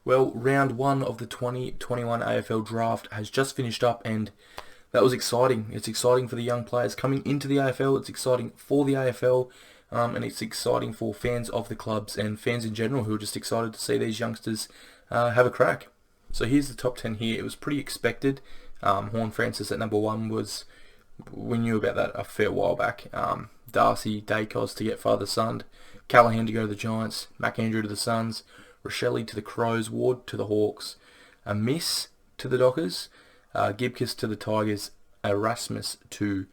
Well, round one of the 2021 AFL Draft has just finished up, and that was exciting. It's exciting for the young players coming into the AFL. It's exciting for the AFL, and it's exciting for fans of the clubs and fans in general who are just excited to see these youngsters have a crack. So here's the top 10 here. It was pretty expected. Horn Francis at number one we knew about that a fair while back. Darcy, Dacos to get father-son, Callahan to go to the Giants, McAndrew to the Suns, Rochelle to the Crows, Ward to the Hawks, a miss to the Dockers, Gibcus to the Tigers, Erasmus to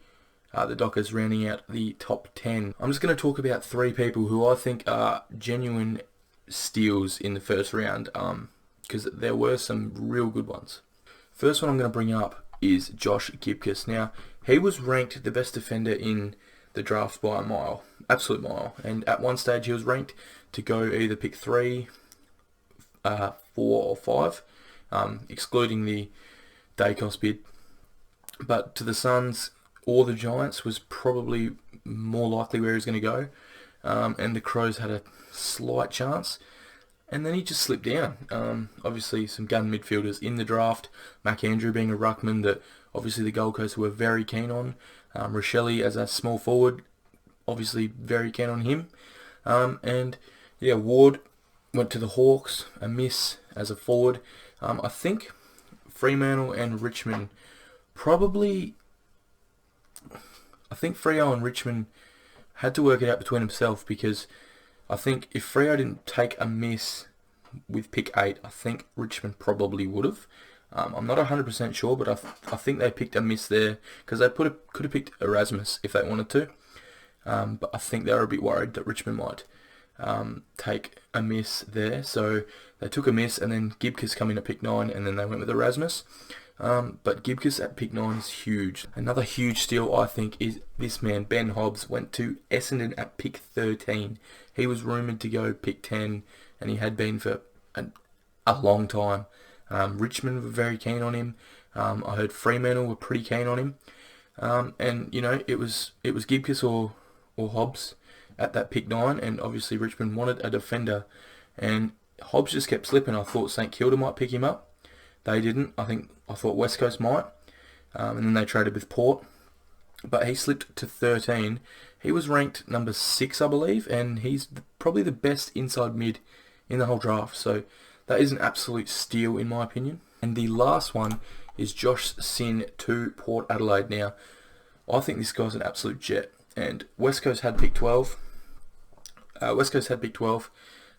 the Dockers, rounding out the top 10. I'm just going to talk about three people who I think are genuine steals in the first round, because there were some real good ones. First one I'm going to bring up is Josh Gibcus. Now, he was ranked the best defender in the draft by a mile, absolute mile, and at one stage he was ranked to go either pick 3, 4 or 5, excluding the Dacos bid. But to the Suns or the Giants was probably more likely where he was going to go, and the Crows had a slight chance. And then he just slipped down. Obviously, some gun midfielders in the draft. McAndrew being a ruckman that obviously the Gold Coast were very keen on. Rochelle as a small forward, obviously very keen on him. And yeah, Ward went to the Hawks, a miss as a forward. I think Fremantle and Richmond probably... I think Freo and Richmond had to work it out between themselves, because I think if Freo didn't take a miss with pick 8, I think Richmond probably would have. I'm not 100% sure, but I think they picked a miss there, because they could have picked Erasmus if they wanted to. But I think they were a bit worried that Richmond might take a miss there. So they took a miss, and then Gibcus come in at pick 9, and then they went with Erasmus. But Gibcus at pick 9 is huge. Another huge steal, I think, is this man, Ben Hobbs, went to Essendon at pick 13. He was rumoured to go pick 10, and he had been for a long time. Richmond were very keen on him. I heard Fremantle were pretty keen on him. And, you know, it was Gibcus or Hobbs at that pick 9, and obviously Richmond wanted a defender. And Hobbs just kept slipping. I thought St Kilda might pick him up. They didn't. I thought West Coast might. And then they traded with Port. But he slipped to 13. He was ranked number 6, I believe, and he's probably the best inside mid in the whole draft. So that is an absolute steal in my opinion. And the last one is Josh Sin to Port Adelaide. Now, I think this guy's an absolute jet. And West Coast had pick 12.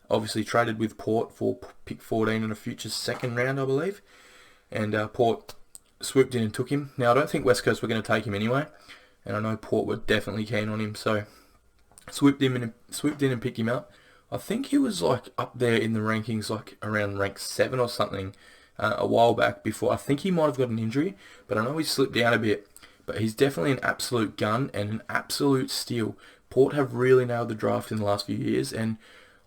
Obviously traded with Port for pick 14 in a future second round, I believe. And Port swooped in and took him. Now, I don't think West Coast were going to take him anyway, and I know Port were definitely keen on him, so swooped in and picked him up. I think he was like up there in the rankings, like around rank 7 or something, a while back before. I think he might have got an injury, but I know he slipped down a bit. But he's definitely an absolute gun and an absolute steal. Port have really nailed the draft in the last few years, and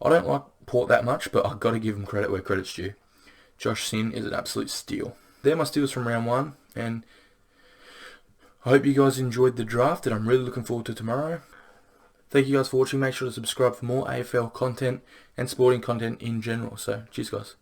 I don't like Port that much, but I've got to give them credit where credit's due. Josh Sin is an absolute steal. They're my steals from round 1, and I hope you guys enjoyed the draft, and I'm really looking forward to tomorrow. Thank you guys for watching. Make sure to subscribe for more AFL content and sporting content in general. So, cheers guys.